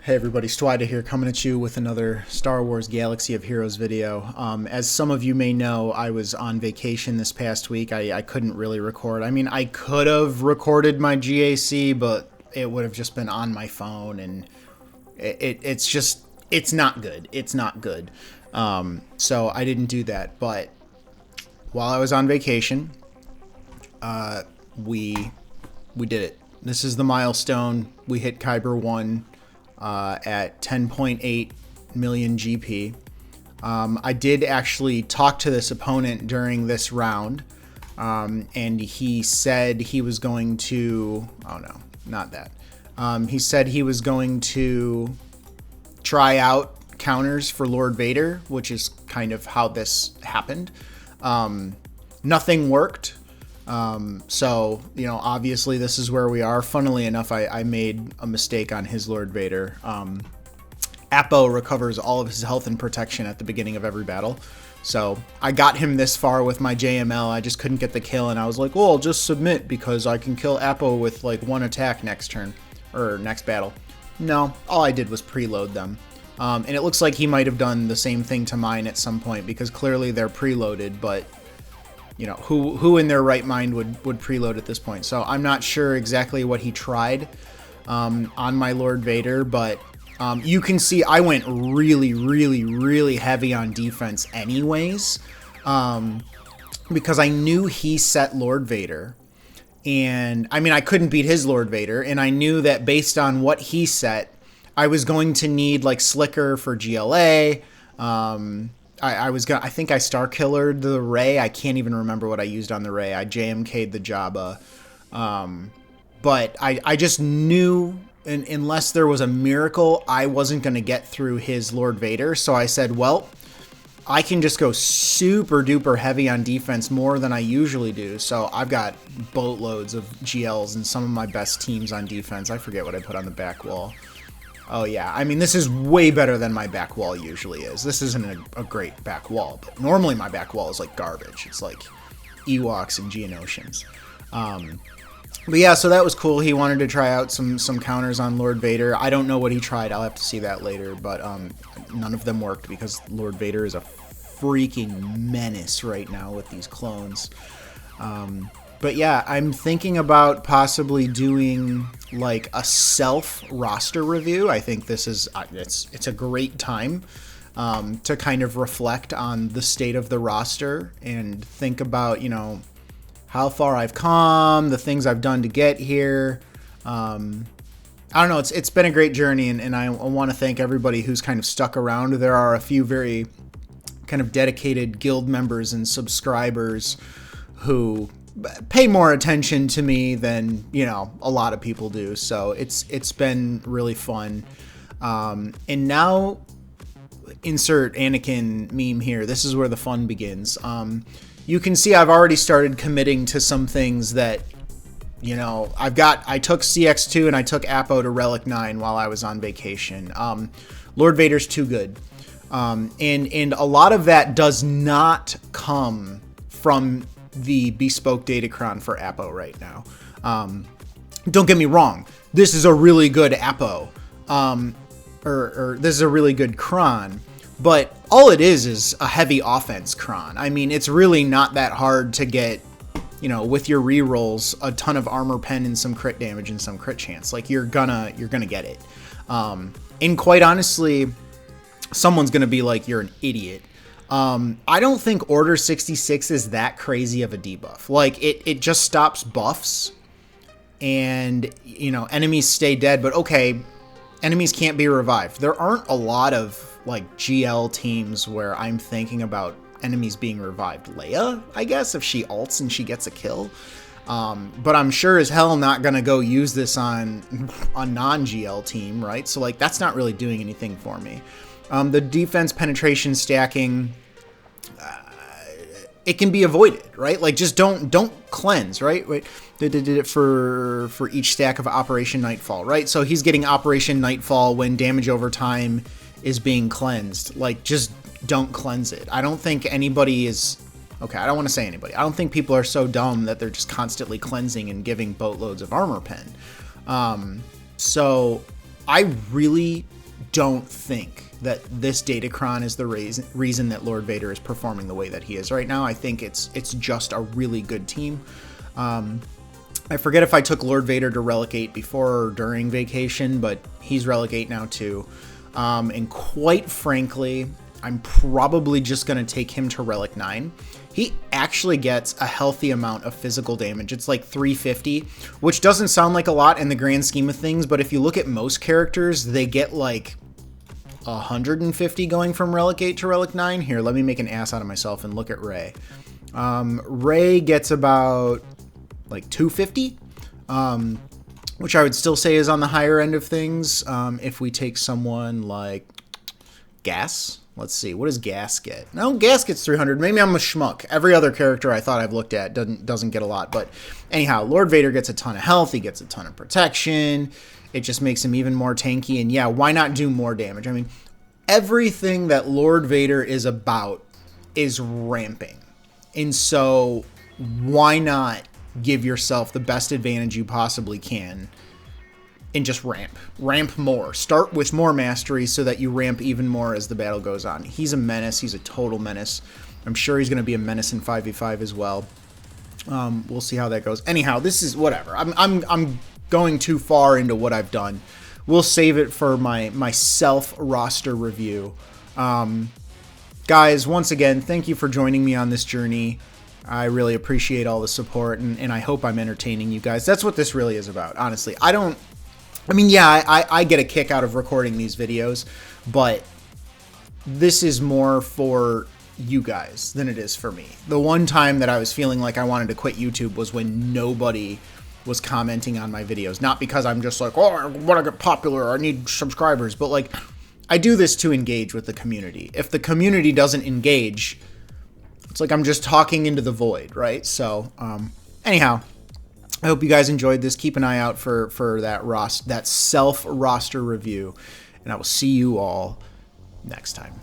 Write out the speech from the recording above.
Hey everybody, Stwida here, coming at you with another Star Wars Galaxy of Heroes video. As some of you may know, I was on vacation this past week. I couldn't really record. I mean, I could have recorded my GAC, but it would have just been on my phone, and it's not good. It's not good. So I didn't do that. But while I was on vacation, we did it. This is the milestone. We hit Kyber 1. At 10.8 million GP. I did actually talk to this opponent during this round, and he said he was going to, oh no, not that. He said he was going to try out counters for Lord Vader, which is kind of how this happened. Nothing worked. So, you know, obviously this is where we are. Funnily enough, I made a mistake on his Lord Vader. Apo recovers all of his health and protection at the beginning of every battle. So I got him this far with my JML. I just couldn't get the kill, and I was like, well, I'll just submit because I can kill Apo with like one attack next turn or next battle. No, all I did was preload them. And it looks like he might have done the same thing to mine at some point because clearly they're preloaded, but you know, who in their right mind would preload at this point? So I'm not sure exactly what he tried on my Lord Vader, but you can see I went really heavy on defense anyways, because I knew he set Lord Vader, and I mean I couldn't beat his Lord Vader, and I knew that based on what he set, I was going to need like Slicker for GLA. I think I Star Killered the Rey. I can't even remember what I used on the Rey. I JMK'd the Jabba. But I just knew, unless there was a miracle, I wasn't going to get through his Lord Vader. So I said, well, I can just go super duper heavy on defense, more than I usually do. So I've got boatloads of GLs and some of my best teams on defense. I forget what I put on the back wall. Oh yeah, I mean, this is way better than my back wall usually is. This isn't a great back wall, but normally my back wall is like garbage. It's like Ewoks and Geonosians. But yeah, so that was cool. He wanted to try out some counters on Lord Vader. I don't know what he tried. I'll have to see that later, but none of them worked because Lord Vader is a freaking menace right now with these clones. But yeah, I'm thinking about possibly doing like a self roster review. I think this is it's a great time to kind of reflect on the state of the roster and think about, you know, how far I've come, the things I've done to get here. I don't know. It's been a great journey, and I want to thank everybody who's kind of stuck around. There are a few very kind of dedicated guild members and subscribers who pay more attention to me than, you know, a lot of people do. So it's been really fun. And now insert Anakin meme here. This is where the fun begins. You can see I've already started committing to some things that, you know, I took CX2 and I took Apo to Relic 9 while I was on vacation. Lord Vader's too good. And a lot of that does not come from the bespoke datacron for Apo right now. Don't get me wrong, this is a really good Apo, or this is a really good cron, but all it is a heavy offense cron. I mean, it's really not that hard to get, you know, with your rerolls, a ton of armor pen and some crit damage and some crit chance. Like you're gonna get it. And quite honestly, someone's gonna be like, you're an idiot. I don't think Order 66 is that crazy of a debuff. Like, it just stops buffs, and, you know, enemies stay dead, but okay, enemies can't be revived. There aren't a lot of, like, GL teams where I'm thinking about enemies being revived. Leia, I guess, if she ults and she gets a kill. But I'm sure as hell not gonna go use this on a non-GL team, right? So, like, that's not really doing anything for me. The defense penetration stacking, it can be avoided, right? Like, just don't cleanse, right? Wait, they did it for each stack of Operation Nightfall, right? So he's getting Operation Nightfall when damage over time is being cleansed. Like, just don't cleanse it. I don't think anybody is... Okay, I don't want to say anybody. I don't think people are so dumb that they're just constantly cleansing and giving boatloads of armor pen. So I really don't think that this Datacron is the reason that Lord Vader is performing the way that he is right now. I think it's just a really good team. I forget if I took Lord Vader to Relic 8 before or during vacation, but he's Relic 8 now too. And quite frankly, I'm probably just going to take him to Relic 9. He actually gets a healthy amount of physical damage. It's like 350, which doesn't sound like a lot in the grand scheme of things, but if you look at most characters, they get like 150 going from Relic 8 to Relic 9. Here, let me make an ass out of myself and look at Rey. Rey gets about like 250, which I would still say is on the higher end of things. If we take someone like Gas, let's see, what does Gas get? No, Gas gets 300. Maybe I'm a schmuck. Every other character I thought I've looked at doesn't get a lot. But anyhow, Lord Vader gets a ton of health. He gets a ton of protection. It just makes him even more tanky. And yeah, why not do more damage? I mean, everything that Lord Vader is about is ramping. And so why not give yourself the best advantage you possibly can and just ramp more. Start with more mastery so that you ramp even more as the battle goes on. He's a menace. He's a total menace. I'm sure he's going to be a menace in 5v5 as well. We'll see how that goes. Anyhow, this is whatever. I'm going too far into what I've done. We'll save it for my self roster review. Guys, once again, thank you for joining me on this journey. I really appreciate all the support, and I hope I'm entertaining you guys. That's what this really is about, honestly. I get a kick out of recording these videos, but this is more for you guys than it is for me. The one time that I was feeling like I wanted to quit YouTube was when nobody was commenting on my videos. Not because I'm just like, oh, I want to get popular, I need subscribers, but like, I do this to engage with the community. If the community doesn't engage, it's like I'm just talking into the void, right? So, anyhow, I hope you guys enjoyed this. Keep an eye out for that self-roster review, and I will see you all next time.